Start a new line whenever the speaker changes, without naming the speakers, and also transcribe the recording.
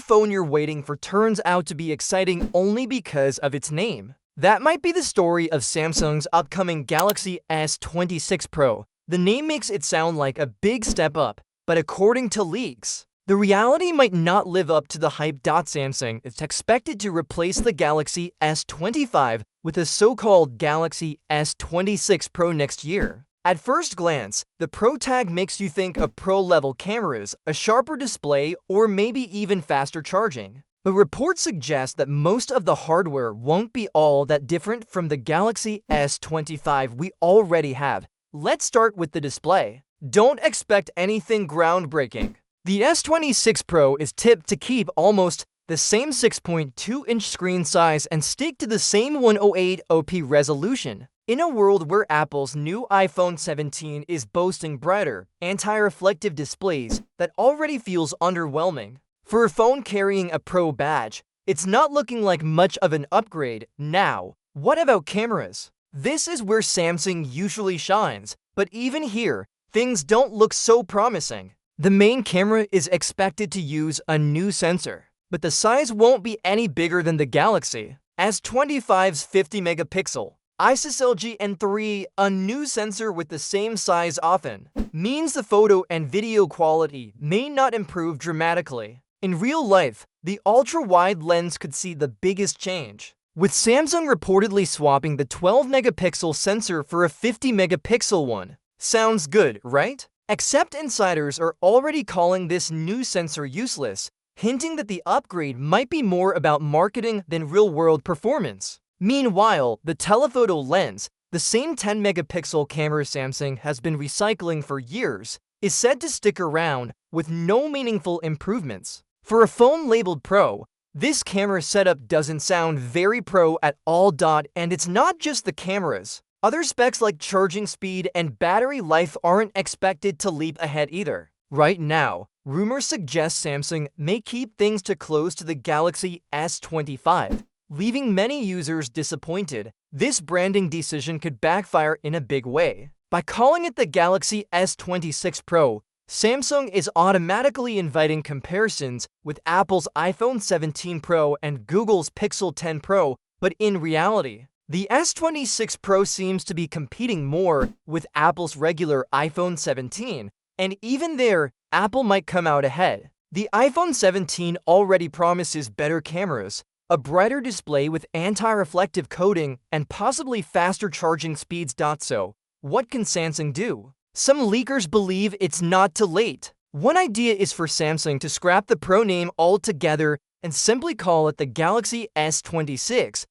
phone you're waiting for turns out to be exciting only because of its name. That might be the story of Samsung's upcoming Galaxy S26 Pro. The name makes it sound like a big step up, but according to leaks, the reality might not live up to the hype. Samsung is expected to replace the Galaxy S25 with a so-called Galaxy S26 Pro next year. At first glance, the Pro tag makes you think of Pro-level cameras, a sharper display, or maybe even faster charging. But reports suggest that most of the hardware won't be all that different from the Galaxy S25 we already have. Let's start with the display. Don't expect anything groundbreaking. The S26 Pro is tipped to keep almost the same 6.2-inch screen size and stick to the same 1080p resolution. In a world where Apple's new iPhone 17 is boasting brighter, anti-reflective displays, that already feels underwhelming. For a phone carrying a Pro badge, it's not looking like much of an upgrade. Now, what about cameras? This is where Samsung usually shines, but even here, things don't look so promising. The main camera is expected to use a new sensor, but the size won't be any bigger than the Galaxy S25's 50-megapixel ISOCELL N3. A new sensor with the same size often means the photo and video quality may not improve dramatically. In real life, the ultra-wide lens could see the biggest change, with Samsung reportedly swapping the 12-megapixel sensor for a 50-megapixel one. Sounds good, right? Except insiders are already calling this new sensor useless, hinting that the upgrade might be more about marketing than real-world performance. Meanwhile, the telephoto lens, the same 10-megapixel camera Samsung has been recycling for years, is said to stick around with no meaningful improvements. For a phone labeled Pro, this camera setup doesn't sound very pro at all. And it's not just the cameras. Other specs like charging speed and battery life aren't expected to leap ahead either. Right now, rumors suggest Samsung may keep things close to the Galaxy S25, leaving many users disappointed. This branding decision could backfire in a big way. By calling it the Galaxy S26 Pro, Samsung is automatically inviting comparisons with Apple's iPhone 17 Pro and Google's Pixel 10 Pro, but in reality, the S26 Pro seems to be competing more with Apple's regular iPhone 17, and even there, Apple might come out ahead. The iPhone 17 already promises better cameras, a brighter display with anti-reflective coating, and possibly faster charging speeds. So, what can Samsung do? Some leakers believe it's not too late. One idea is for Samsung to scrap the Pro name altogether and simply call it the Galaxy S26,